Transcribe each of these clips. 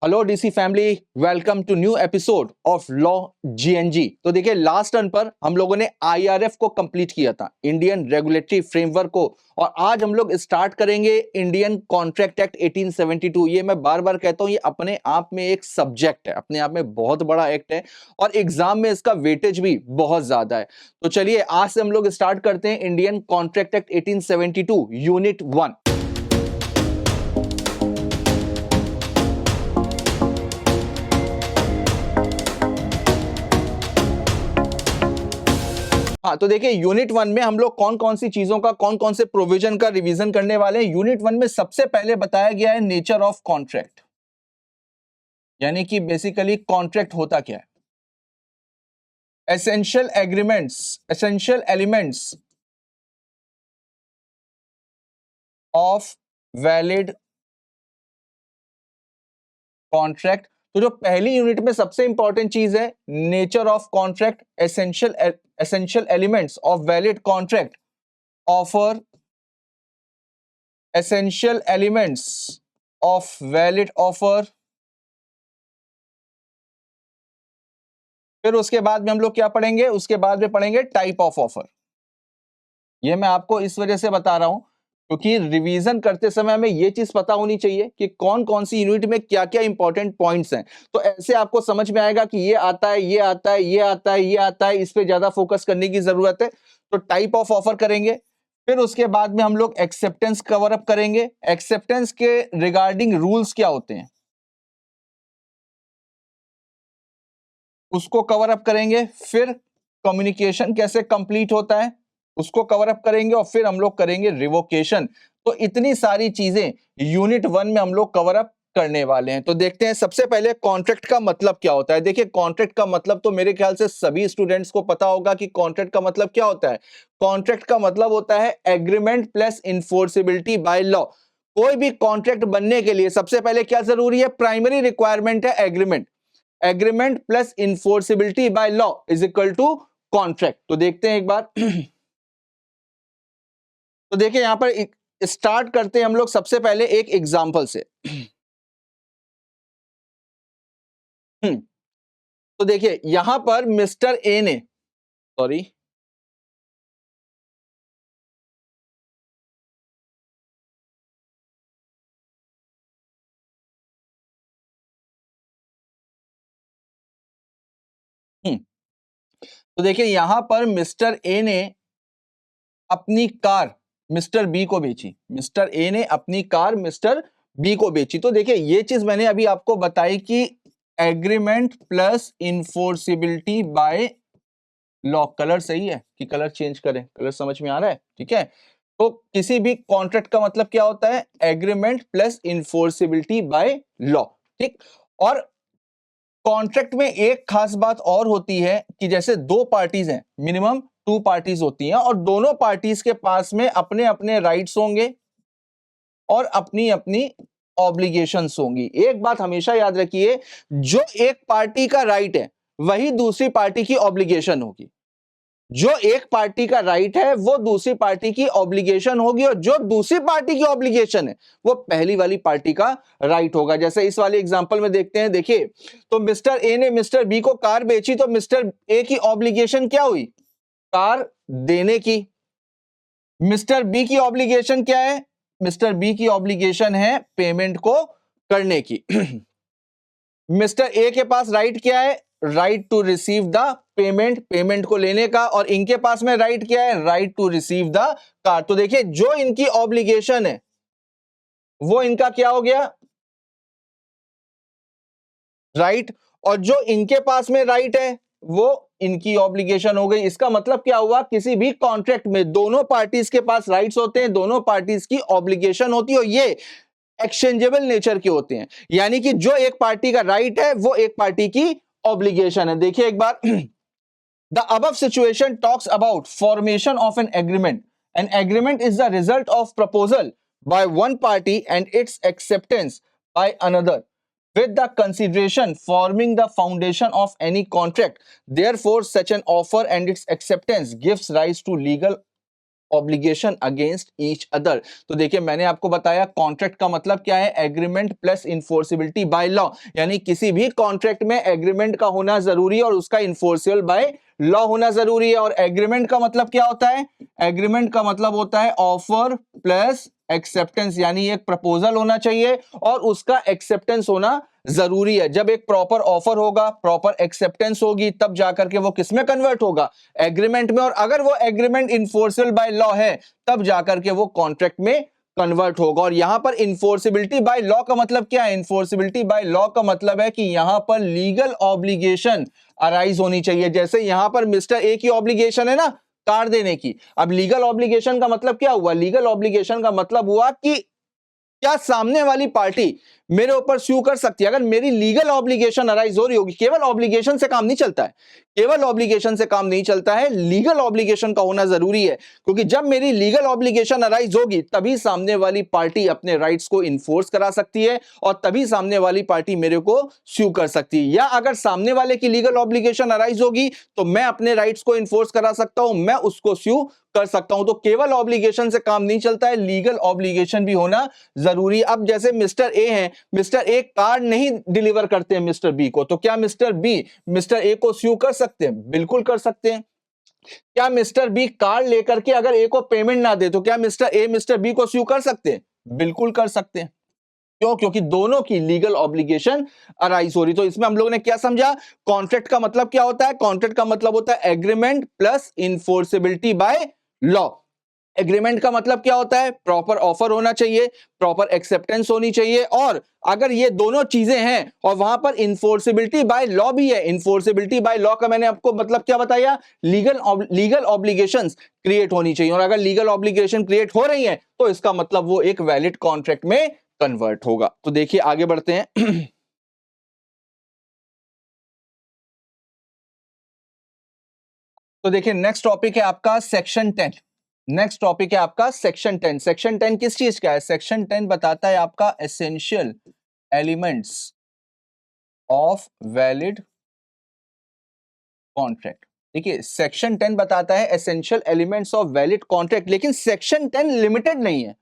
Hello DC family, welcome to new episode of law GNG. तो देखिए last turn पर हम लोगों ने आईआरएफ को कंप्लीट किया था, इंडियन रेगुलेटरी फ्रेमवर्क को, और आज हम लोग स्टार्ट करेंगे इंडियन कॉन्ट्रैक्ट एक्ट 1872। ये मैं बार बार कहता हूं, ये अपने आप में एक सब्जेक्ट है, अपने आप में बहुत बड़ा एक्ट है और एग्जाम में इसका वेटेज भी बहुत ज्यादा है। तो चलिए आज से हम लोग स्टार्ट करते हैं इंडियन कॉन्ट्रैक्ट एक्ट 1872 यूनिट 1। हाँ, तो देखिए यूनिट 1 में हम लोग कौन कौन सी चीजों का, कौन कौन से प्रोविजन का रिवीजन करने वाले हैं। यूनिट 1 में सबसे पहले बताया गया है नेचर ऑफ कॉन्ट्रैक्ट, यानी कि बेसिकली कॉन्ट्रैक्ट होता क्या है। Essential agreements, essential elements of valid contract. तो जो पहली यूनिट में सबसे इंपॉर्टेंट चीज है nature of contract, essential elements of valid contract offer essential elements of valid offer। फिर उसके बाद में हम लोग क्या पढ़ेंगे, उसके बाद में पढ़ेंगे टाइप ऑफ ऑफर। ये मैं आपको इस वजह से बता रहा हूं क्योंकि रिवीजन करते समय हमें ये चीज पता होनी चाहिए कि कौन कौन सी यूनिट में क्या क्या इंपॉर्टेंट पॉइंट्स हैं। तो ऐसे आपको समझ में आएगा कि ये आता है, ये आता है, ये आता है, ये आता है, इस पे ज्यादा फोकस करने की जरूरत है। तो टाइप ऑफ ऑफर करेंगे, फिर उसके बाद में हम लोग एक्सेप्टेंस कवर अप करेंगे। एक्सेप्टेंस के रिगार्डिंग रूल्स क्या होते हैं उसको कवर अप करेंगे। फिर कम्युनिकेशन कैसे कंप्लीट होता है उसको कवर अप करेंगे, और फिर हम लोग करेंगे रिवोकेशन। तो इतनी सारी चीजें यूनिट 1 में हम लोग कवर अप करने वाले हैं। तो देखते हैं सबसे पहले कॉन्ट्रैक्ट का मतलब क्या होता है। देखिए कॉन्ट्रैक्ट का मतलब तो मेरे ख्याल से सभी स्टूडेंट्स को पता होगा कि कॉन्ट्रैक्ट का मतलब क्या होता है। कॉन्ट्रैक्ट का मतलब होता है agreement plus enforceability by law. कोई भी कॉन्ट्रैक्ट बनने के लिए सबसे पहले क्या जरूरी है, प्राइमरी रिक्वायरमेंट है agreement. Agreement plus enforceability by law is equal to contract. तो देखते हैं एक बार तो देखिए यहां पर स्टार्ट करते हैं हम लोग सबसे पहले एक एग्जांपल से। तो देखिए यहां पर मिस्टर ए ने, सॉरी, तो देखिए यहां पर मिस्टर ए ने अपनी कार मिस्टर बी को बेची। मिस्टर ए ने अपनी कार मिस्टर बी को बेची। तो देखिए ये चीज मैंने अभी आपको बताई कि agreement plus enforceability by law. Colour सही है कि कलर चेंज करें, कलर समझ में आ रहा है? ठीक है। तो किसी भी कॉन्ट्रैक्ट का मतलब क्या होता है, agreement plus enforceability by law. ठीक। और कॉन्ट्रैक्ट में एक खास बात और होती है कि जैसे दो पार्टीज हैं, मिनिमम टू पार्टीज होती हैं, और दोनों पार्टीज के पास में अपने अपने राइट्स होंगे और अपनी अपनी ऑब्लिगेशंस होंगी। एक बात हमेशा याद रखिए, जो एक पार्टी का राइट है वही दूसरी पार्टी की ऑब्लिगेशन होगी। जो एक पार्टी का राइट है वो दूसरी पार्टी की ऑब्लिगेशन होगी, और जो दूसरी पार्टी की ऑब्लिगेशन है वो पहली वाली पार्टी का राइट होगा। जैसे इस वाले एग्जांपल में देखते हैं। देखिए तो मिस्टर ए ने मिस्टर बी को कार बेची, तो मिस्टर ए की ऑब्लिगेशन क्या हुई, कार देने की। मिस्टर बी की ऑब्लिगेशन क्या है, मिस्टर बी की ऑब्लिगेशन है पेमेंट को करने की। मिस्टर ए के पास राइट क्या है, right to receive the payment, payment को लेने का, और इनके पास में राइट क्या है, right to receive the car. तो देखिए जो इनकी ऑब्लिगेशन है वो इनका क्या हो गया, राइट, और जो इनके पास में राइट है वो इनकी ऑब्लिगेशन हो गई। इसका मतलब क्या हुआ, किसी भी कॉन्ट्रैक्ट में दोनों पार्टीज के पास राइट्स होते हैं, दोनों पार्टीज की ऑब्लिगेशन होती है, और ये एक्सचेंजेबल नेचर के होते हैं। यानी कि जो एक पार्टी का राइट है वो एक पार्टी की ऑब्लिगेशन है। देखिए एक बार the above situation talks about formation of an agreement. An agreement is the result of proposal by one party and its acceptance by another, with the consideration forming the foundation of any contract. Therefore such an offer and its acceptance gives rise to legal obligation against each other. तो देखिए मैंने आपको बताया contract का मतलब क्या है, agreement plus enforceability by law, यानी किसी भी कॉन्ट्रैक्ट में एग्रीमेंट का होना जरूरी है और उसका इन्फोर्सिबल बाय लॉ होना जरूरी है। और एग्रीमेंट का मतलब क्या होता है, एग्रीमेंट का मतलब होता है ऑफर प्लस एक्सेप्टेंस, यानी एक प्रपोजल होना चाहिए और उसका एक्सेप्टेंस होना जरूरी है। जब एक प्रॉपर ऑफर होगा, प्रॉपर एक्सेप्टेंस होगी, तब जाकर के वो किसमें कन्वर्ट होगा, एग्रीमेंट में। और अगर वो एग्रीमेंट इन्फोर्सेबल बाय लॉ है तब जाकर के वो कॉन्ट्रैक्ट में कन्वर्ट होगा। और यहां पर इन्फोर्सिबिलिटी बाय लॉ का मतलब क्या है, इन्फोर्सिबिलिटी बाय लॉ का मतलब है कि यहां पर लीगल ऑब्लिगेशन अराइज होनी चाहिए। जैसे यहां पर मिस्टर ए की ऑब्लिगेशन है ना कार देने की, अब लीगल ऑब्लिगेशन का मतलब क्या हुआ, लीगल ऑब्लिगेशन का मतलब हुआ कि क्या सामने वाली पार्टी मेरे ऊपर स्यू कर सकती है। अगर मेरी लीगल ऑब्लिगेशन अराइज हो रही होगी, केवल ऑब्लिगेशन से काम नहीं चलता है, केवल ऑब्लिगेशन से काम नहीं चलता है, लीगल ऑब्लिगेशन का होना जरूरी है, क्योंकि जब मेरी लीगल ऑब्लिगेशन अराइज होगी तभी सामने वाली पार्टी अपने राइट्स को इन्फोर्स करा सकती है और तभी सामने वाली पार्टी मेरे को स्यू कर सकती है। या अगर सामने वाले की लीगल ऑब्लिगेशन अराइज होगी तो मैं अपने राइट्स को इन्फोर्स करा सकता हूं, मैं उसको स्यू कर सकता हूं। तो केवल ऑब्लिगेशन से काम नहीं चलता है, लीगल ऑब्लिगेशन भी होना जरूरी। अब जैसे मिस्टर ए हैं, मिस्टर ए कार नहीं डिलीवर करते हैं मिस्टर बी को, तो क्या मिस्टर बी मिस्टर ए को स्यू कर सकते हैं, बिल्कुल कर सकते हैं। क्या मिस्टर बी कार लेकर के अगर ए को पेमेंट ना दे तो क्या मिस्टर ए मिस्टर बी को स्यू कर सकते हैं, बिल्कुल कर सकते हैं। क्यों, क्योंकि दोनों की लीगल ऑब्लिगेशन अराइज हो रही। तो इसमें हम लोगों ने क्या समझा, कॉन्ट्रैक्ट का मतलब क्या होता है, कॉन्ट्रैक्ट का मतलब होता है agreement plus enforceability by law. Agreement का मतलब क्या होता है, प्रॉपर ऑफर होना चाहिए, प्रॉपर एक्सेप्टेंस होनी चाहिए, और अगर ये दोनों चीजें हैं और वहां पर इन्फोर्सिबिलिटी बाय लॉ भी है। इन्फोर्सिबिलिटी बाय लॉ का मैंने आपको मतलब क्या बताया, लीगल ऑब्लिगेशंस क्रिएट होनी चाहिए, और अगर लीगल ऑब्लिगेशन क्रिएट हो रही है तो इसका मतलब वो एक वैलिड कॉन्ट्रैक्ट में कन्वर्ट होगा। तो देखिए आगे बढ़ते हैं। तो देखिए नेक्स्ट टॉपिक है आपका सेक्शन 10। नेक्स्ट टॉपिक है आपका सेक्शन 10। सेक्शन 10 किस चीज का है, सेक्शन 10 बताता है आपका essential elements of valid contract. देखिए सेक्शन 10 बताता है essential elements of valid contract, लेकिन सेक्शन 10 लिमिटेड नहीं है।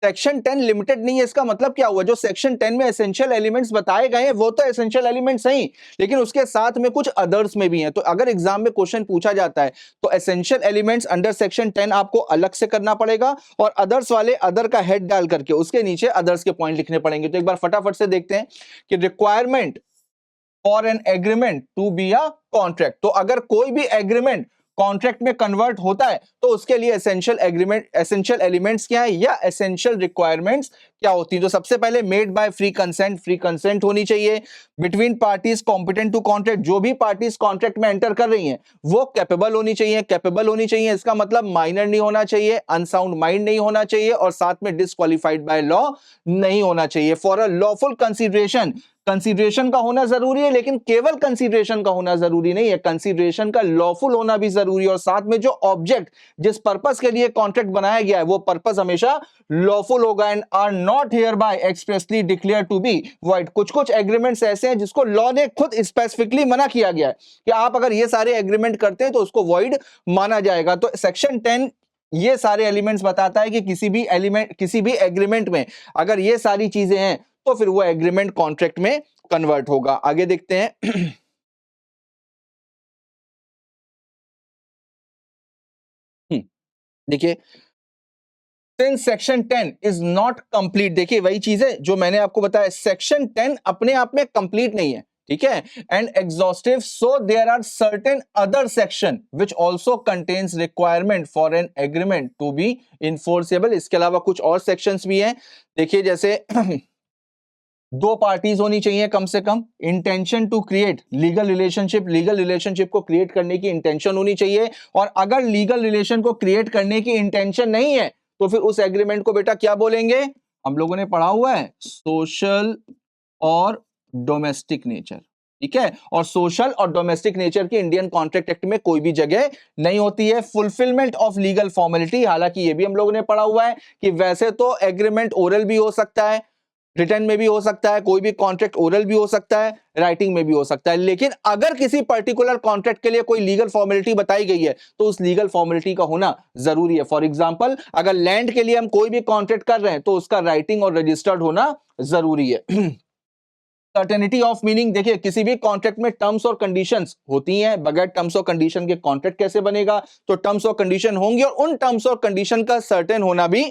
सेक्शन 10 लिमिटेड नहीं है, इसका मतलब क्या हुआ, जो सेक्शन 10 में एसेंशियल एलिमेंट्स बताए गए हैं वो तो एसेंशियल एलिमेंट्स हैं ही, लेकिन उसके साथ में कुछ अदर्स में भी हैं। तो अगर एग्जाम में क्वेश्चन पूछा जाता है तो एसेंशियल एलिमेंट्स अंडर सेक्शन 10 आपको अलग से करना पड़ेगा, और अदर्स वाले अदर का हेड डाल करके उसके नीचे अदर्स के पॉइंट लिखने पड़ेंगे। तो एक बार फटाफट से देखते हैं कि requirement for an agreement to be a contract. तो अगर कोई भी एग्रीमेंट कॉन्ट्रैक्ट में कन्वर्ट होता है तो उसके लिए एसेंशियल एलिमेंट्स क्या है या एसेंशियल रिक्वायरमेंट्स क्या होती है। तो सबसे पहले मेड बाय फ्री कंसेंट होनी चाहिए। Between parties competent to contract, जो भी पार्टीज कॉन्ट्रैक्ट में एंटर कर रही हैं वो कैपेबल होनी चाहिए। इसका मतलब माइनर नहीं होना चाहिए, अनसाउंड माइंड नहीं होना चाहिए, और साथ में डिस्क्वालिफाइड बाय लॉ नहीं होना चाहिए। फॉर अ लॉफुल कंसीडरेशन का होना जरूरी है, लेकिन केवल कंसीडरेशन का होना जरूरी नहीं है, कंसीडरेशन का लॉफुल होना भी जरूरी है। और साथ में जो ऑब्जेक्ट जिस पर्पस के लिए कॉन्ट्रैक्ट बनाया गया है वो पर्पस हमेशा लॉफुल होगा। And are not hereby expressly declare to be void. कुछ कुछ एग्रीमेंट्स ऐसे हैं जिसको लॉ ने खुद स्पेसिफिकली मना किया गया है कि आप अगर ये सारे एग्रीमेंट करते हैं तो उसको वॉइड माना जाएगा। तो सेक्शन 10 ये सारे एलिमेंट्स बताता है कि किसी भी एग्रीमेंट में अगर ये सारी चीजें हैं तो फिर वो एग्रीमेंट कॉन्ट्रैक्ट में कन्वर्ट होगा। आगे देखते हैं। देखिए since section 10 is not complete, देखिए वही चीज है जो मैंने आपको बताया, सेक्शन 10 अपने आप में कंप्लीट नहीं है, ठीक है, and exhaustive, so there are certain other section which also contains requirement for an agreement to be enforceable. इसके अलावा कुछ और सेक्शंस भी हैं। देखिए जैसे दो पार्टीज होनी चाहिए कम से कम, intention to create legal relationship को क्रिएट करने की इंटेंशन होनी चाहिए। और अगर लीगल रिलेशन को क्रिएट करने की इंटेंशन नहीं है तो फिर उस एग्रीमेंट को बेटा क्या बोलेंगे, हम लोगों ने पढ़ा हुआ है सोशल और डोमेस्टिक नेचर, ठीक है। और सोशल और डोमेस्टिक नेचर की इंडियन कॉन्ट्रैक्ट एक्ट में कोई भी जगह नहीं होती है। फुलफिलमेंट ऑफ लीगल फॉर्मेलिटी, हालांकि ये भी हम लोगों ने पढ़ा हुआ है कि वैसे तो एग्रीमेंट ओरल भी हो सकता है, रिटर्न में भी हो सकता है, कोई भी कॉन्ट्रैक्ट ओरल भी हो सकता है, राइटिंग में भी हो सकता है। लेकिन अगर किसी पर्टिकुलर कॉन्ट्रैक्ट के लिए कोई लीगल फॉर्मेलिटी बताई गई है तो उस लीगल फॉर्मेलिटी का होना जरूरी है। फॉर एग्जांपल, अगर लैंड के लिए हम कोई भी कॉन्ट्रैक्ट कर रहे हैं तो उसका राइटिंग और रजिस्टर्ड होना जरूरी है। सर्टेनिटी ऑफ मीनिंग, देखिए किसी भी कॉन्ट्रैक्ट में टर्म्स और कंडीशंस होती हैं, बगैर टर्म्स और कंडीशन के कॉन्ट्रैक्ट कैसे बनेगा? तो टर्म्स और कंडीशन होंगे और उन टर्म्स और कंडीशन का सर्टेन होना भी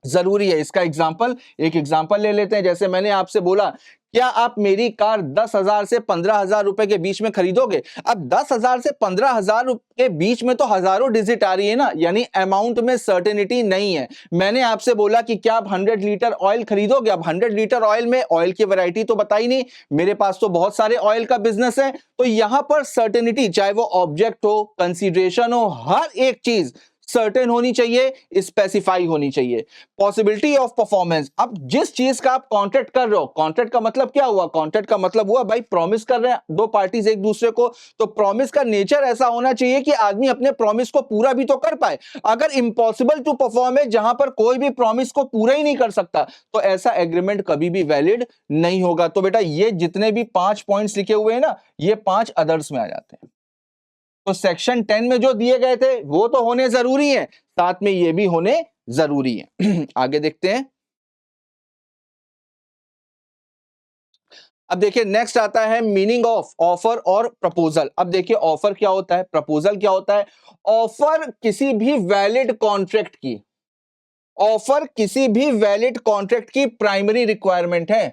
जरूरी है। इसका एक एग्जांपल ले लेते हैं। जैसे मैंने आपसे बोला, क्या आप मेरी कार 10,000 से 15,000 रुपए के बीच में खरीदोगे? अब 10,000 से 15,000 के बीच में तो हजारों डिजिट आ रही है ना, यानी अमाउंट में सर्टेनिटी नहीं है। मैंने आपसे बोला कि क्या आप 100 लीटर ऑयल खरीदोगे? अब 100 लीटर ऑयल में ऑयल की वैरायटी तो बताई नहीं, मेरे पास तो बहुत सारे ऑयल का बिजनेस है। तो यहां पर सर्टेनिटी, चाहे वो ऑब्जेक्ट हो, कंसीडरेशन हो, हर एक चीज सर्टेन होनी चाहिए, स्पेसिफाई होनी चाहिए। पॉसिबिलिटी ऑफ परफॉर्मेंस, अब जिस चीज का आप कॉन्ट्रैक्ट कर रहे हो, कॉन्ट्रैक्ट का मतलब क्या हुआ? कॉन्ट्रैक्ट का मतलब हुआ भाई प्रॉमिस कर रहे हैं दो पार्टीज एक दूसरे को, तो प्रॉमिस का नेचर ऐसा होना चाहिए कि आदमी अपने प्रॉमिस को पूरा भी तो कर पाए। अगर इम्पॉसिबल टू परफॉर्म है, जहां पर कोई भी प्रॉमिस को पूरा ही नहीं कर सकता, तो ऐसा एग्रीमेंट कभी भी वैलिड नहीं होगा। तो बेटा ये जितने भी 5 पॉइंट्स लिखे हुए हैं ना, ये 5 अदर्स में आ जाते हैं। तो सेक्शन 10 में जो दिए गए थे वो तो होने जरूरी है, साथ में ये भी होने जरूरी है। आगे देखते हैं। अब देखिए नेक्स्ट आता है मीनिंग ऑफ ऑफर और प्रपोजल। अब देखिए ऑफर क्या होता है, प्रपोजल क्या होता है? ऑफर किसी भी वैलिड कॉन्ट्रैक्ट की, ऑफर किसी भी वैलिड कॉन्ट्रैक्ट की प्राइमरी रिक्वायरमेंट है,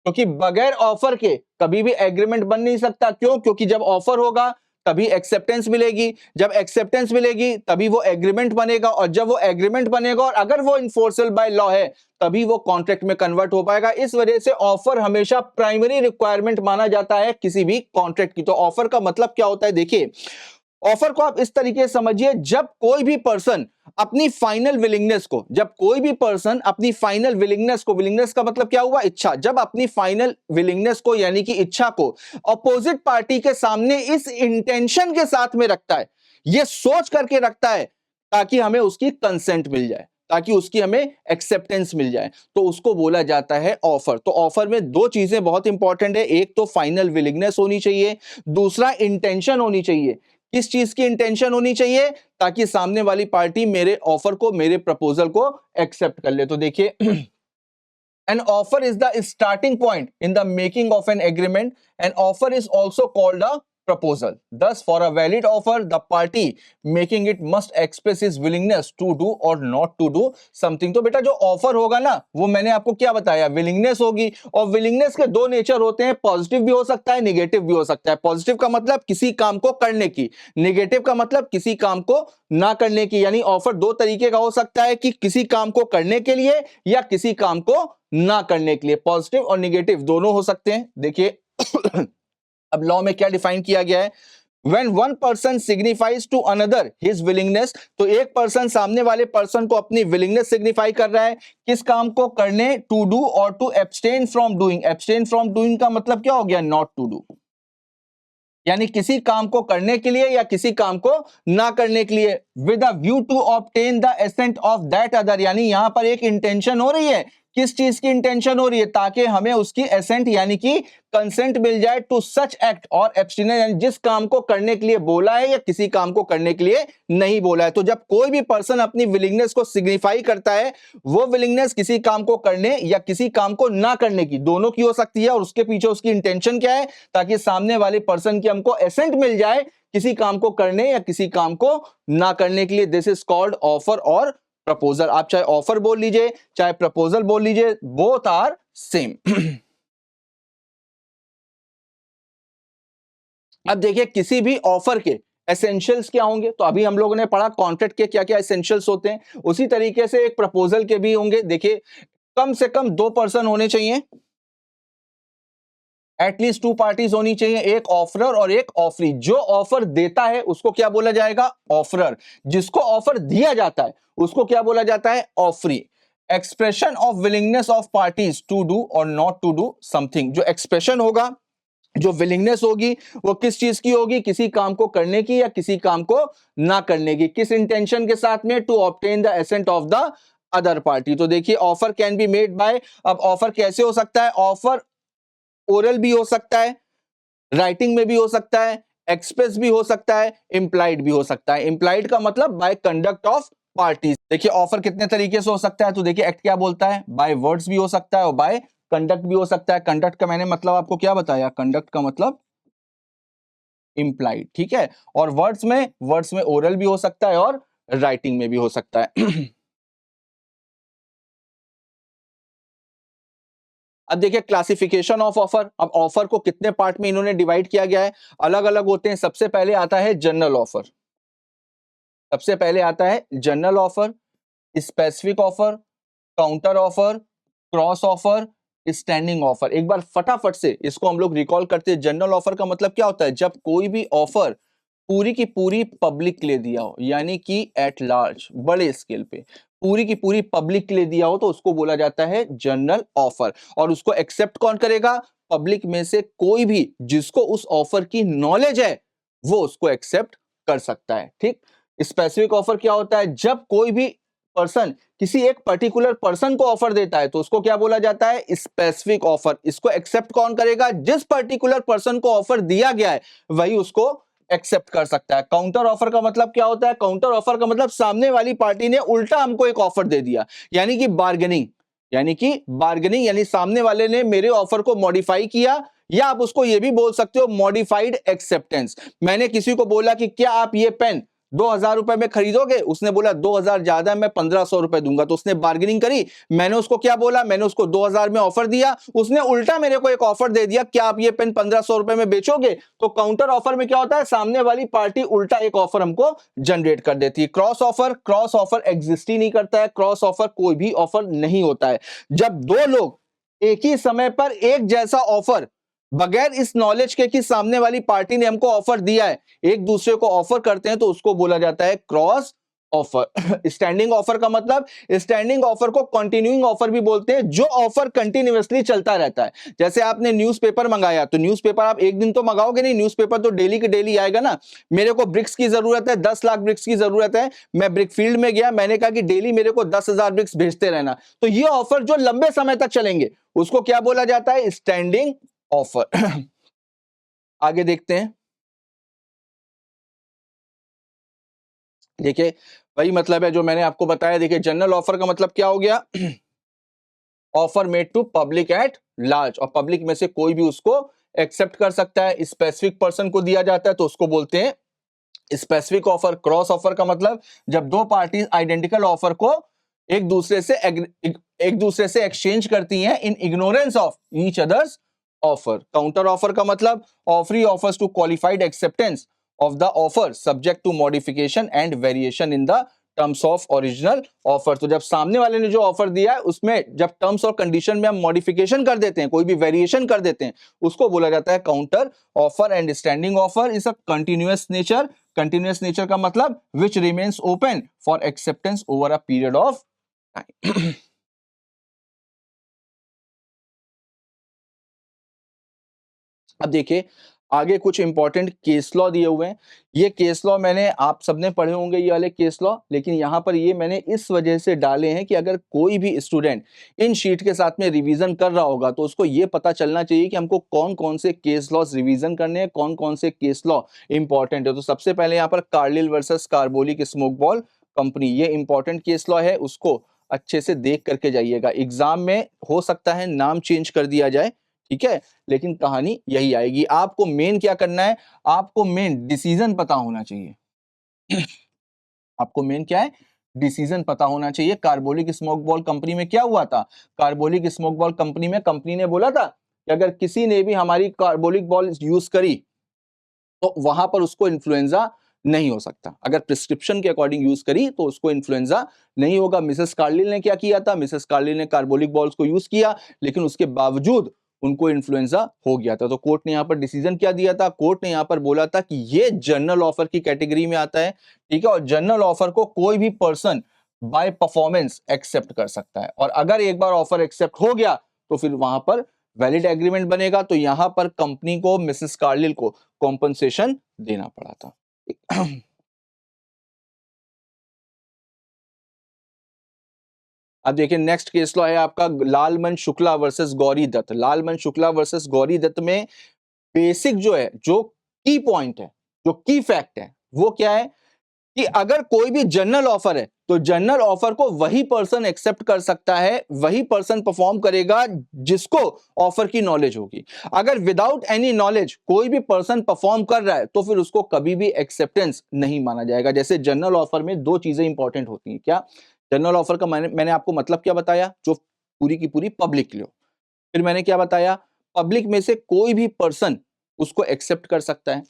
क्योंकि बगैर ऑफर के कभी भी एग्रीमेंट बन नहीं सकता। क्यों? क्योंकि जब ऑफर होगा तभी एक्सेप्टेंस मिलेगी, जब एक्सेप्टेंस मिलेगी तभी वो एग्रीमेंट बनेगा, और जब वो एग्रीमेंट बनेगा और अगर वो इन्फोर्सेबल बाय लॉ है तभी वो कॉन्ट्रैक्ट में कन्वर्ट हो पाएगा। इस वजह से ऑफर हमेशा प्राइमरी रिक्वायरमेंट माना जाता है किसी भी कॉन्ट्रैक्ट की। तो ऑफर का मतलब क्या होता है? देखिए ऑफर को आप इस तरीके से समझिए, जब कोई भी पर्सन अपनी फाइनल विलिंगनेस को, जब कोई भी पर्सन अपनी फाइनल विलिंगनेस को, विलिंगनेस का मतलब क्या हुआ? इच्छा, जब अपनी फाइनल विलिंगनेस को यानी कि इच्छा को अपोजिट पार्टी के सामने इस इंटेंशन के साथ में रखता है, यह सोच करके रखता है ताकि हमें उसकी कंसेंट मिल जाए, ताकि उसकी हमें एक्सेप्टेंस मिल जाए, तो उसको बोला जाता है ऑफर। तो ऑफर में दो चीजें बहुत इंपॉर्टेंट है, एक तो फाइनल विलिंगनेस होनी चाहिए, दूसरा इंटेंशन होनी चाहिए। किस चीज की इंटेंशन होनी चाहिए? ताकि सामने वाली पार्टी मेरे ऑफर को, मेरे प्रपोजल को एक्सेप्ट कर ले। तो देखिए an offer is the starting point in the making of an agreement. An offer is also called a proposal. Thus, for a valid offer, the party making it must express his willingness to do or not to do something. तो बेटा जो offer होगा ना, वो मैंने आपको क्या बताया? विलिंगनेस होगी, और विलिंगनेस के दो नेचर होते हैं, पॉजिटिव भी हो सकता है, निगेटिव भी हो सकता है। पॉजिटिव का मतलब किसी काम को करने की, निगेटिव का मतलब किसी काम को ना करने की। यानी ऑफर दो तरीके का हो सकता है, कि किसी काम को करने के लिए या किसी काम को ना करने के लिए। पॉजिटिव और निगेटिव दोनों हो सकते हैं। देखिए अब लॉ में क्या डिफाइन किया गया है? When one person signifies to another his willingness, तो एक पर्सन सामने वाले पर्सन को अपनी willingness सिग्निफाई कर रहा है किस काम को करने, to do और to abstain from doing। abstain from doing का मतलब क्या हो गया? not to do, यानी किसी काम को करने के लिए या किसी काम को ना करने के लिए। With a view to obtain the assent of that other, यानी यहां पर एक इंटेंशन हो रही है। किस चीज की इंटेंशन हो रही है? ताकि हमें उसकी एसेंट यानी कि कंसेंट मिल जाए टू सच एक्ट और एब्सटिनेंस, यानी जिस काम को करने के लिए बोला है या किसी काम को करने के लिए नहीं बोला है। तो जब कोई भी पर्सन अपनी विलिंगनेस को सिग्निफाई करता है, वो विलिंगनेस किसी काम को करने या किसी काम को ना करने की, दोनों की हो सकती है, और उसके पीछे उसकी इंटेंशन क्या है? ताकि सामने वाले पर्सन की हमको एसेंट मिल जाए किसी काम को करने या किसी काम को ना करने के लिए। दिस इज कॉल्ड ऑफर और प्रपोजल। आप चाहे ऑफर बोल लीजिए चाहे प्रपोजल बोल लीजिए, बोथ आर सेम। अब देखिए किसी भी ऑफर के एसेंशियल्स क्या होंगे? तो अभी हम लोगों ने पढ़ा कॉन्ट्रैक्ट के क्या क्या एसेंशियल्स होते हैं, उसी तरीके से एक प्रपोजल के भी होंगे। देखिए कम से कम दो पर्सन होने चाहिए, एटलीस्ट टू पार्टीज होनी चाहिए, एक ऑफरर और एक ऑफरी। जो ऑफर देता है उसको क्या बोला जाएगा? ऑफरर। जिसको ऑफर दिया जाता है उसको क्या बोला जाता है? Offeree. Expression of willingness of parties to do or not to do something, जो एक्सप्रेशन होगा, जो विलिंगनेस होगी, वो किस चीज की होगी? किसी काम को करने की या किसी काम को ना करने की। किस इंटेंशन के साथ में? To obtain the assent of the other party. तो देखिए offer can be made by, अब ऑफर कैसे हो सकता है? ऑफर ओरल भी हो सकता है, राइटिंग में भी हो सकता है, एक्सप्रेस भी हो सकता है, इंप्लाइड भी हो सकता है। इंप्लाइड का मतलब बाय कंडक्ट ऑफ पार्टीज। देखिए ऑफर कितने तरीके से हो सकता है, तो देखिए एक्ट क्या बोलता है, बाय वर्ड्स भी हो सकता है और बाय कंडक्ट भी हो सकता है। कंडक्ट का मैंने मतलब आपको क्या बताया, कंडक्ट का मतलब इंप्लाइड, ठीक है। और वर्ड्स में ओरल भी हो सकता है और राइटिंग में भी हो सकता है। अब देखिए क्लासिफिकेशन ऑफ ऑफर, अब ऑफर को कितने पार्ट में इन्होंने डिवाइड किया गया है, अलग अलग होते हैं। सबसे पहले आता है जनरल ऑफर, सबसे पहले आता है general offer, specific offer, counter offer, cross offer, standing offer. एक बार फटाफट से इसको हम लोग रिकॉल करते हैं। जनरल ऑफर का मतलब क्या होता है, जब कोई भी ऑफर पूरी की पूरी पब्लिक के लिए दिया हो, यानी कि एट लार्ज, बड़े स्केल पे पूरी की पूरी पब्लिक के लिए दिया हो, तो उसको बोला जाता है जनरल ऑफर। और उसको एक्सेप्ट कौन करेगा, पब्लिक में से कोई भी जिसको उस ऑफर की नॉलेज है वो उसको एक्सेप्ट कर सकता है, ठीक। स्पेसिफिक ऑफर क्या होता है, जब कोई भी पर्सन किसी एक पर्टिकुलर पर्सन को ऑफर देता है तो उसको क्या बोला जाता है, स्पेसिफिक ऑफर। इसको एक्सेप्ट कौन करेगा, जिस पर्टिकुलर पर्सन को ऑफर दिया गया है वही उसको एक्सेप्ट कर सकता है। काउंटर ऑफर का मतलब क्या होता है, काउंटर ऑफर का मतलब सामने वाली पार्टी ने उल्टा हमको एक ऑफर दे दिया, यानी कि बार्गेनिंग, यानी सामने वाले ने मेरे ऑफर को मॉडिफाई किया, या आप उसको ये भी बोल सकते हो मॉडिफाइड एक्सेप्टेंस। मैंने किसी को बोला कि क्या आप ये पेन 2,000 रुपए में खरीदोगे, उसने बोला 2,000 ज्यादा, मैं 1,500 रुपए दूंगा। तो उसने बार्गेनिंग करी, मैंने उसको क्या बोला, मैंने उसको 2,000 में ऑफर दिया, उसने उल्टा मेरे को एक ऑफर दे दिया, क्या आप ये पेन 1,500 रुपए में बेचोगे। तो काउंटर ऑफर में क्या होता है, सामने वाली पार्टी उल्टा एक ऑफर हमको जनरेट कर देती है। क्रॉस ऑफर एग्जिस्ट ही नहीं करता है, क्रॉस ऑफर कोई भी ऑफर नहीं होता है। जब दो लोग एक ही समय पर एक जैसा ऑफर, बगैर इस नॉलेज के कि सामने वाली पार्टी ने हमको ऑफर दिया है, एक दूसरे को ऑफर करते हैं, तो उसको बोला जाता है क्रॉस ऑफर। स्टैंडिंग ऑफर का मतलब, स्टैंडिंग ऑफर को कंटिन्यूइंग ऑफर भी बोलते हैं, जो ऑफर कंटिन्यूअसली चलता रहता है। जैसे आपने न्यूज़पेपर मंगाया, तो न्यूज़पेपर आप एक दिन तो मंगाओगे नहीं, न्यूज़पेपर तो डेली के डेली आएगा ना। मेरे को ब्रिक्स की जरूरत है, 10 लाख ब्रिक्स की जरूरत है, मैं ब्रिक फील्ड में गया, मैंने कहा कि डेली मेरे को 10,000 ब्रिक्स भेजते रहना। तो ये ऑफर जो लंबे समय तक चलेंगे उसको क्या बोला जाता है, स्टैंडिंग ऑफर। आगे देखते हैं। देखिए वही मतलब है जो मैंने आपको बताया। देखिए जनरल ऑफर का मतलब क्या हो गया, offer made to public at large, और पब्लिक में से कोई भी उसको एक्सेप्ट कर सकता है। स्पेसिफिक पर्सन को दिया जाता है तो उसको बोलते हैं स्पेसिफिक ऑफर। क्रॉस ऑफर का मतलब जब दो पार्टीज आइडेंटिकल ऑफर को एक दूसरे से एक्सचेंज करती हैं in ignorance of each others offer. Counter offer का मतलब offeree offers to qualified acceptance of the offer subject to modification and variation in the terms of original offer. तो जब सामने वाले ने जो ऑफर दिया है उसमें जब टर्म्स और कंडीशन में हम मॉडिफिकेशन कर देते हैं, कोई भी वेरिएशन कर देते हैं, उसको बोला जाता है counter offer. And standing offer is a continuous nature. Continuous nature का मतलब which remains open for acceptance over a period of time. अब देखिए आगे कुछ इंपॉर्टेंट केस लॉ दिए हुए हैं। ये केस लॉ मैंने, आप सबने पढ़े होंगे ये वाले केस लॉ, लेकिन यहाँ पर ये मैंने इस वजह से डाले हैं कि अगर कोई भी स्टूडेंट इन शीट के साथ में रिवीजन कर रहा होगा तो उसको ये पता चलना चाहिए कि हमको कौन कौन से केस लॉज रिवीजन करने हैं, कौन कौन से केस लॉ इंपॉर्टेंट है। तो सबसे पहले यहाँ पर Carlill versus carbolic smoke ball company, ये इंपॉर्टेंट केस लॉ है, उसको अच्छे से देख करके जाइएगा। एग्जाम में हो सकता है नाम चेंज कर दिया जाए, ठीक है, लेकिन कहानी यही आएगी। आपको मेन क्या करना है, आपको मेन डिसीजन पता होना चाहिए। आपको मेन क्या है, डिसीजन पता होना चाहिए। कार्बोलिक स्मोक बॉल कंपनी में क्या हुआ था, कार्बोलिक स्मोक बॉल कंपनी में कंपनी ने बोला था कि अगर किसी ने भी हमारी कार्बोलिक बॉल यूज करी तो वहां पर उसको इन्फ्लुएंजा नहीं हो सकता। अगर प्रिस्क्रिप्शन के अकॉर्डिंग यूज करी तो उसको इन्फ्लुएंजा नहीं होगा। मिसेस कार्लिल ने क्या किया था, मिसेस कार्लिल ने कार्बोलिक बॉल्स को यूज किया, लेकिन उसके बावजूद उनको इन्फ्लुएंजा हो गया था। तो कोर्ट ने यहाँ पर डिसीजन क्या दिया था, कोर्ट ने यहाँ पर बोला था कि ये जनरल ऑफर की कैटेगरी में आता है, ठीक है, और जनरल ऑफर को कोई भी पर्सन बाय परफॉर्मेंस एक्सेप्ट कर सकता है। और अगर एक बार ऑफर एक्सेप्ट हो गया तो फिर वहां पर वैलिड एग्रीमेंट बनेगा। तो यहां पर कंपनी को, मिसेस कार्लिल को कॉम्पनसेशन देना पड़ा था। अब देखिए नेक्स्ट केस लॉ है आपका लालमन शुक्ला वर्सेस गौरी दत्त। लालमन शुक्ला वर्सेस गौरी दत्त में बेसिक जो है, जो की पॉइंट है, जो की फैक्ट है, वो क्या है कि अगर कोई भी जनरल ऑफर है तो जनरल ऑफर को वही पर्सन एक्सेप्ट कर सकता है, वही पर्सन परफॉर्म करेगा जिसको ऑफर की नॉलेज होगी। अगर विदाउट एनी नॉलेज कोई भी पर्सन परफॉर्म कर रहा है तो फिर उसको कभी भी एक्सेप्टेंस नहीं माना जाएगा। जैसे जनरल ऑफर में दो चीजें इंपॉर्टेंट होती हैं। क्या? जनरल ऑफर का मैंने आपको मतलब क्या बताया, जो पूरी की पूरी पब्लिक लो। फिर मैंने क्या बताया, पब्लिक में से कोई भी पर्सन उसको एक्सेप्ट कर सकता है।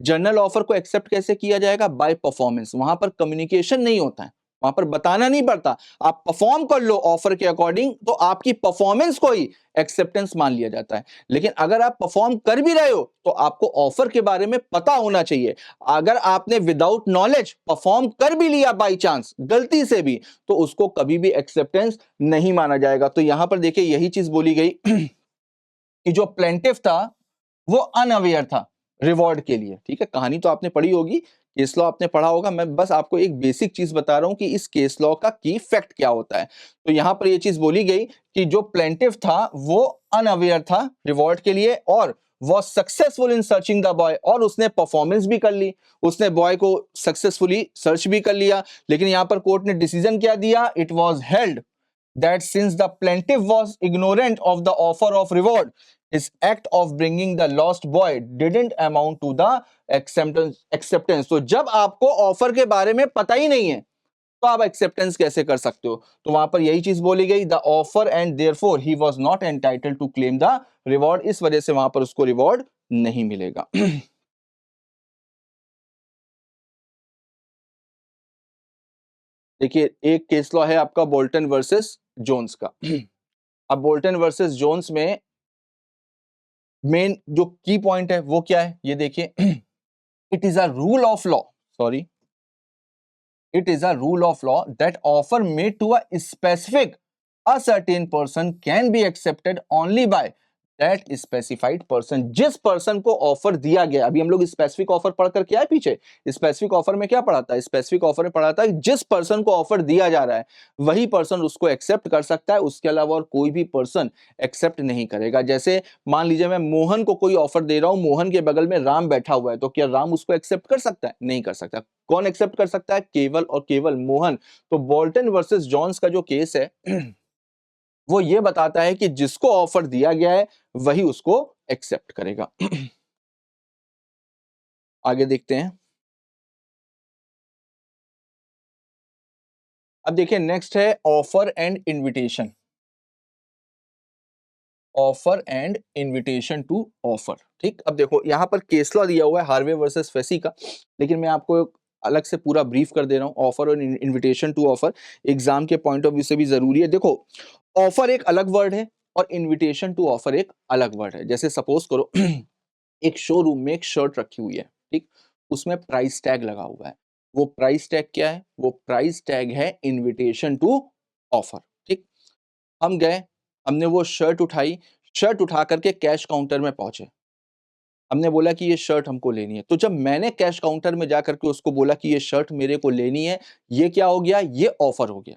जनरल ऑफर को एक्सेप्ट कैसे किया जाएगा? By performance. वहां पर कम्युनिकेशन नहीं होता है, वहां पर बताना नहीं पड़ता, आप परफॉर्म कर लो ऑफर के अकॉर्डिंग तो आपकी परफॉर्मेंस को ही एक्सेप्टेंस मान लिया जाता है। लेकिन अगर आप परफॉर्म कर भी रहे हो तो आपको ऑफर के बारे में पता होना चाहिए। अगर आपने विदाउट नॉलेज परफॉर्म कर भी लिया बाई चांस गलती से भी, तो उसको कभी भी एक्सेप्टेंस नहीं माना जाएगा। तो यहां पर देखिए यही चीज बोली गई कि जो प्लेंटिफ था वो अनअवेयर था रिवॉर्ड के लिए। ठीक है, कहानी तो आपने पढ़ी होगी, केस लॉ आपने पढ़ा होगा, मैं बस आपको एक बेसिक चीज बता रहा हूं कि इस केस लॉ का की फैक्ट क्या होता है। तो यहां पर ये चीज बोली गई कि जो प्लेंटिफ था वो अनअवेयर था रिवॉर्ड के लिए और was successful in searching the boy, और उसने परफॉर्मेंस भी कर ली, उसने बॉय को सक्सेसफुली सर्च भी कर लिया। लेकिन यहां पर कोर्ट ने डिसीजन क्या दिया? It was held that since the plaintiff was ignorant of the offer of reward, his act of bringing the lost boy didn't amount to the acceptance। तो जब आपको ऑफर के बारे में पता ही नहीं है तो आप एक्सेप्टेंस कैसे कर सकते हो? तो वहां पर यही चीज बोली गई, the offer and therefore he was not entitled to claim the reward. इस वजह से वहां पर उसको रिवॉर्ड नहीं मिलेगा। देखिए एक केस लॉ है आपका बोल्टन वर्सेस जोन्स का। अब बोल्टन वर्सेस जोन्स में मेन जो की पॉइंट है वो क्या है, ये देखिए। It is a rule of law, sorry, it is a rule of law that offer made to a specific a certain person can be accepted only by that specified person। जिस person को offer दिया गया, अभी हम लोग specific offer पढ़कर क्या है पीछे, स्पेसिफिक ऑफर में क्या पढ़ा था? स्पेसिफिक ऑफर में पढ़ा था जिस पर्सन को ऑफर दिया जा रहा है वही पर्सन उसको एक्सेप्ट कर सकता है, उसके अलावा और कोई भी पर्सन एक्सेप्ट नहीं करेगा। जैसे मान लीजिए मैं मोहन को कोई ऑफर दे रहा हूं, मोहन के बगल में राम बैठा हुआ है, तो क्या राम उसको एक्सेप्ट कर सकता है? नहीं कर सकता। कौन एक्सेप्ट कर सकता है? केवल और केवल मोहन। तो बोल्टन वर्सेस जॉन्स का जो केस है वो ये बताता है कि जिसको ऑफर दिया गया है वही उसको एक्सेप्ट करेगा। आगे देखते हैं। अब देखिए नेक्स्ट है offer and invitation. Offer and invitation to offer. ठीक, अब देखो यहां पर केस लॉ दिया हुआ है हार्वे वर्सेस फेसी का, लेकिन मैं आपको अलग से पूरा ब्रीफ कर दे रहा हूं। ऑफर और इनविटेशन टू ऑफर एग्जाम के पॉइंट ऑफ व्यू से भी जरूरी है। देखो ऑफर एक अलग वर्ड है और इनविटेशन टू ऑफर एक अलग वर्ड है। जैसे सपोज करो एक शोरूम में एक शर्ट रखी हुई है, ठीक, उसमें प्राइस टैग लगा हुआ है। वो प्राइस टैग क्या है? वो प्राइस टैग है इनविटेशन टू ऑफर। ठीक, हम गए, हमने वो शर्ट उठाई, शर्ट उठा करके कैश काउंटर में पहुंचे, हमने बोला कि ये शर्ट हमको लेनी है। तो जब मैंने कैश काउंटर में जाकर के उसको बोला कि ये शर्ट मेरे को लेनी है, ये क्या हो गया? ये ऑफर हो गया,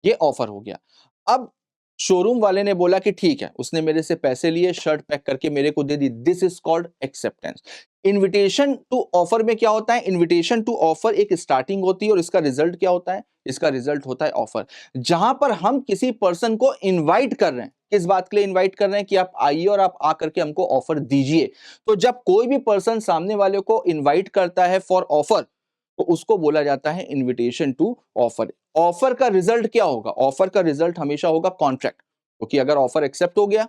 ये ऑफर हो गया। अब शोरूम वाले ने बोला कि ठीक है, उसने मेरे से पैसे लिए, शर्ट पैक करके मेरे को दे दी। This is called acceptance. Invitation to offer में क्या होता है? इनविटेशन टू ऑफर एक स्टार्टिंग होती है और इसका रिजल्ट क्या होता है? इसका रिजल्ट होता है ऑफर। जहां पर हम किसी पर्सन को इनवाइट कर रहे हैं, किस बात के लिए इनवाइट कर रहे हैं? कि आप आइए और आप आकर के हमको ऑफर दीजिए। तो जब कोई भी पर्सन सामने वाले को इनवाइट करता है फॉर ऑफर तो उसको बोला जाता है इनविटेशन टू ऑफर। ऑफर का रिजल्ट क्या होगा? ऑफर का रिजल्ट हमेशा होगा कॉन्ट्रैक्ट, क्योंकि अगर ऑफर एक्सेप्ट हो गया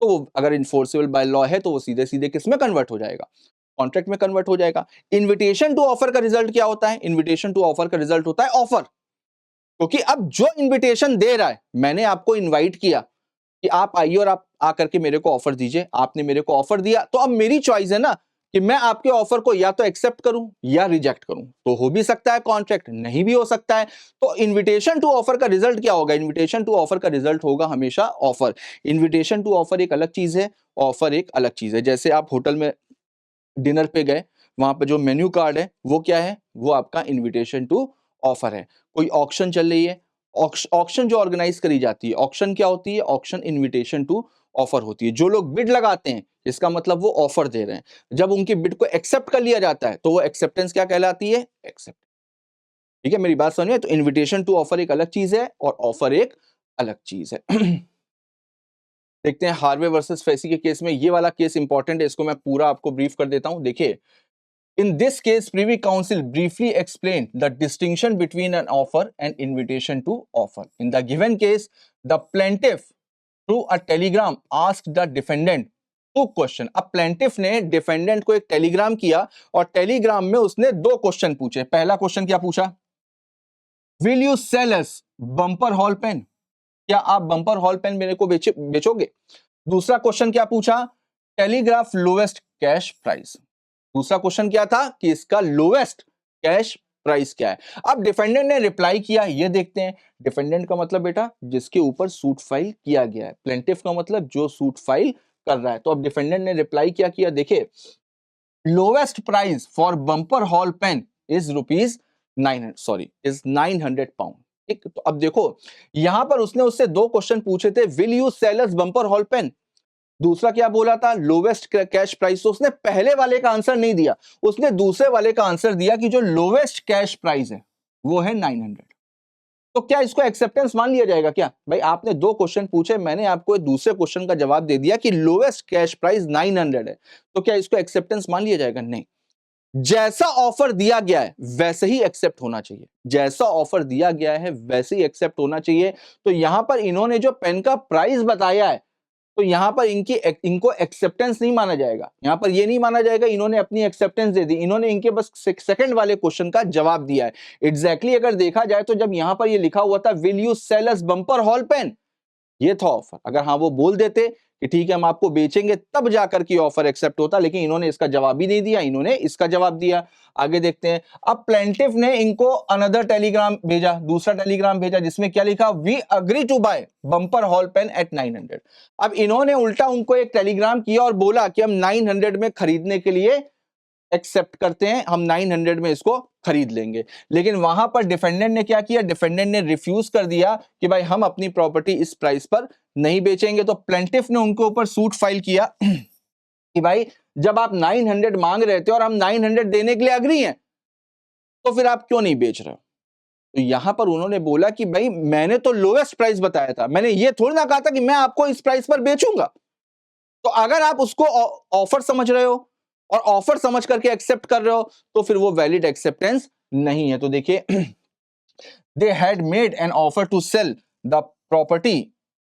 तो वो अगर इन्फोर्सेबल बाय लॉ है तो वो सीधे सीधे किस में कन्वर्ट हो जाएगा? कॉन्ट्रैक्ट में कन्वर्ट हो जाएगा। इनविटेशन टू ऑफर का रिजल्ट क्या होता है? इनविटेशन टू ऑफर का रिजल्ट होता है ऑफर, क्योंकि अब जो इनविटेशन दे रहा है, मैंने आपको इनवाइट किया कि आप आइए और आप आकर के मेरे को ऑफर दीजिए, आपने मेरे को ऑफर दिया, तो अब मेरी चॉइस है ना कि मैं आपके ऑफर को या तो एक्सेप्ट करूं या रिजेक्ट करूं। तो हो भी सकता है कॉन्ट्रैक्ट, नहीं भी हो सकता है। तो इनविटेशन टू ऑफर का रिजल्ट क्या होगा? इनविटेशन टू ऑफर का रिजल्ट होगा हमेशा ऑफर। इनविटेशन टू ऑफर एक अलग चीज है, ऑफर एक अलग चीज है। जैसे आप होटल में डिनर पे गए, वहां पर जो मेन्यू कार्ड है वो क्या है? वो आपका इनविटेशन टू ऑफर है। कोई ऑक्शन चल रही है, ऑक्शन जो ऑर्गेनाइज करी जाती है, ऑक्शन क्या होती है? ऑक्शन इनविटेशन टू ऑफर होती है। जो लोग बिड लगाते हैं, इसका मतलब वो ऑफर दे रहे हैं। जब उनकी बिड को एक्सेप्ट कर लिया जाता है, तो वो एक्सेप्टेंस क्या कहलाती है? एक्सेप्ट। ठीक है, मेरी बात समझ में? तो इनविटेशन टू ऑफर एक अलग चीज है और ऑफर एक अलग चीज है। देखते हैं हार्वे वर्सेस फेसी के केस में। ये वाला केस इंपॉर्टेंट है, इसको मैं पूरा आपको ब्रीफ कर देता हूं। देखिए, in this case privy council briefly explained the distinction between an offer and invitation to offer. In the given case, the plaintiff through a telegram asked the defendant two question. अब plaintiff ने defendant को एक telegram किया और telegram में उसने दो question पूछे। पहला क्वेश्चन क्या पूछा? Will you sell us bumper hall pen? क्या आप बम्पर हॉल पेन मेरे को बेचोगे? दूसरा क्वेश्चन क्या पूछा? Telegraph lowest cash price. दूसरा क्वेश्चन क्या था कि इसका लोवेस्ट कैश प्राइस क्या है? अब डिफेंडेंट ने रिप्लाई किया, ये देखते हैं। डिफेंडेंट का मतलब बेटा जिसके ऊपर सूट फाइल किया गया है, प्लेंटिफ का मतलब जो सूट फाइल कर रहा है। तो अब डिफेंडेंट ने रिप्लाई क्या किया? देखिए, lowest price for bumper hall pen is £900 ठीक। तो अब देखो, यहां पर उसने उससे दो क्वेश्चन पूछे थे, will you sell us bumper hall pen? दूसरा क्या बोला था? Lowest cash price. तो उसने पहले वाले का आंसर नहीं दिया, उसने दूसरे वाले का आंसर दिया कि जो लोवेस्ट कैश प्राइस है वो है 900। तो क्या इसको एक्सेप्टेंस मान लिया जाएगा क्या? भाई आपने दो क्वेश्चन पूछे, मैंने आपको दूसरे क्वेश्चन का जवाब दे दिया कि लोवेस्ट कैश प्राइस 900 है, तो क्या इसको एक्सेप्टेंस मान लिया जाएगा? नहीं। जैसा ऑफर दिया गया है वैसे ही एक्सेप्ट होना चाहिए। जैसा ऑफर दिया गया है वैसे ही एक्सेप्ट होना चाहिए। तो यहां पर इन्होंने जो पेन का प्राइस बताया है, तो यहां पर इनको एक्सेप्टेंस नहीं माना जाएगा। यहां पर ये नहीं माना जाएगा इन्होंने अपनी एक्सेप्टेंस दे दी, इन्होंने इनके बस सेकंड वाले क्वेश्चन का जवाब दिया है। एग्जैक्टली अगर देखा जाए तो जब यहां पर ये लिखा हुआ था will you sell us bumper hall pen, ये था ऑफर। अगर हाँ वो बोल देते कि ठीक है हम आपको बेचेंगे, तब जाकर के ऑफर एक्सेप्ट होता, लेकिन इन्होंने इसका जवाब ही नहीं दिया, इन्होंने इसका जवाब दिया। आगे देखते हैं। अब प्लेंटिफ ने इनको अनदर टेलीग्राम भेजा, दूसरा टेलीग्राम भेजा, जिसमें क्या लिखा? We agree to buy bumper hall pen at 900। अब इन्होंने उल्टा उनको एक टेलीग्राम किया और बोला कि हम 900 में खरीदने के लिए एक्सेप्ट करते हैं, हम 900 में इसको खरीद लेंगे। लेकिन वहां पर डिफेंडेंट ने क्या किया? डिफेंडेंट ने रिफ्यूज कर दिया कि भाई हम अपनी प्रॉपर्टी इस प्राइस पर नहीं बेचेंगे। तो प्लेंटिफ ने उनके ऊपर सूट फाइल किया कि भाई जब आप 900 मांग रहे थे और हम 900 देने के लिए अग्री हैं, तो फिर आप क्यों नहीं बेच रहे हो? तो यहां पर उन्होंने बोला कि भाई मैंने तो लोएस्ट प्राइस बताया था, मैंने ये थोड़ी ना कहा था कि मैं आपको इस प्राइस पर बेचूंगा। तो अगर आप उसको ऑफर समझ रहे हो और ऑफर समझ करके एक्सेप्ट कर रहे हो, तो फिर वो वैलिड एक्सेप्टेंस नहीं है। तो देखिए, they had made an offer to sell the property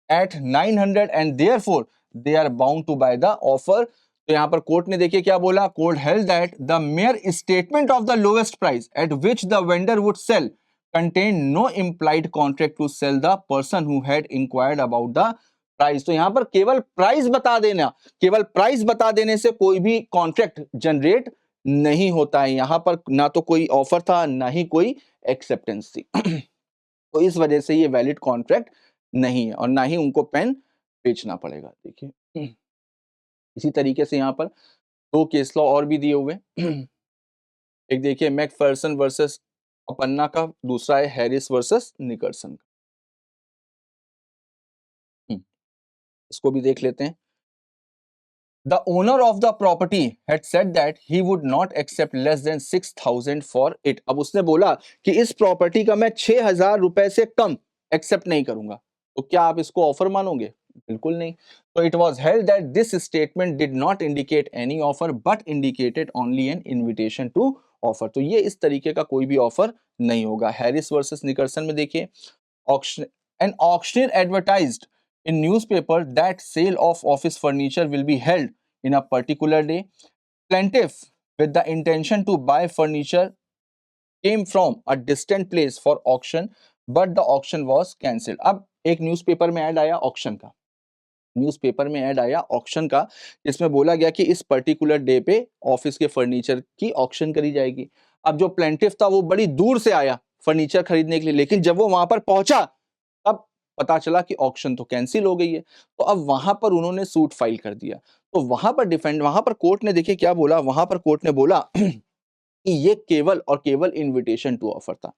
at 900 and therefore they are bound to buy the offer. तो यहां पर कोर्ट ने देखिए क्या बोला? Court held that the mere statement of the lowest price at which the vendor would sell contained no implied contract to sell the person who had inquired about the price. तो यहां पर केवल price बता देना, केवल price बता देने से कोई भी कॉन्ट्रैक्ट जनरेट नहीं होता है। यहां पर ना तो कोई ऑफर था, ना ही कोई एक्सेप्टेंस थी। तो इस वजह से ये वैलिड कॉन्ट्रैक्ट नहीं है और ना ही उनको पेन बेचना पड़ेगा। देखिए, इसी तरीके से यहां पर दो केस लॉ और भी दिए हुए। एक देखिए मैकफर्सन वर्सेस अपन्ना का, दूसरा है हैरिस वर्सेस निकर्सन का। इसको भी देख लेते हैं। The owner of the property had said that he would not accept less than 6,000 for it. अब उसने बोला कि इस प्रॉपर्टी का मैं 6,000 रुपए से कम एक्सेप्ट नहीं करूंगा। तो क्या आप इसको ऑफर मानोगे? बिल्कुल नहीं। तो it was held that this statement did not indicate any offer but indicated only an invitation to offer. तो ये इस तरीके का कोई भी ऑफर नहीं होगा। हैरिस वर्सेस निकर्सन में देखिए, an auctioneer advertised in newspaper that sale of office furniture will be held in a particular day. Plaintiff, with the intention to buy furniture, came from a distant place for auction, but the auction was cancelled. अब एक newspaper में add आया auction का, newspaper में add आया auction का, जिसमें बोला गया कि इस पर्टिकुलर डे पे ऑफिस के फर्नीचर की ऑक्शन करी जाएगी। अब जो प्लेंटिफ था वो बड़ी दूर से आया फर्नीचर खरीदने के लिए, लेकिन जब वो वहां पर पहुंचा तब पता चला कि ऑक्शन तो कैंसिल हो गई है। तो अब वहां पर उन्होंने सूट फाइल कर दिया। तो वहां पर कोर्ट ने देखिए क्या बोला? वहां पर कोर्ट ने बोला कि ये केवल और केवल इनविटेशन टू ऑफर था।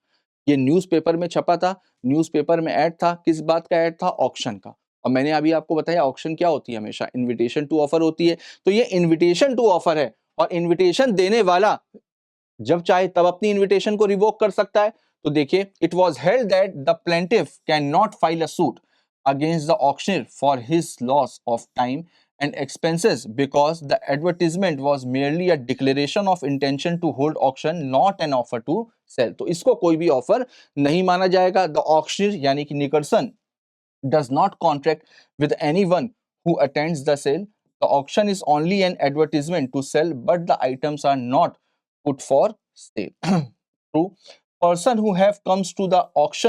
ये न्यूज़पेपर में छपा था, न्यूज़पेपर में ऐड था, किस बात का ऐड था? ऑक्शन का। और मैंने अभी आपको बताया ऑक्शन क्या होती है? हमेशा इन्विटेशन टू ऑफर होती है। तो ये इन्विटेशन टू ऑफर है और इन्विटेशन देने वाला जब चाहे तब अपनी इन्विटेशन को रिवोक कर सकता है। तो देखिए, it was held that the plaintiff can not file a suit against the auctioneer for his loss of time and expenses because the advertisement was merely a declaration of intention to hold auction, not an offer to sell. तो इसको कोई भी offer नहीं माना जाएगा. The auctioneer यानी कि Nickerson does not contract with anyone who attends the sale. The auction is only an advertisement to sell, but the items are not put for sale. True. Person who have comes to the auction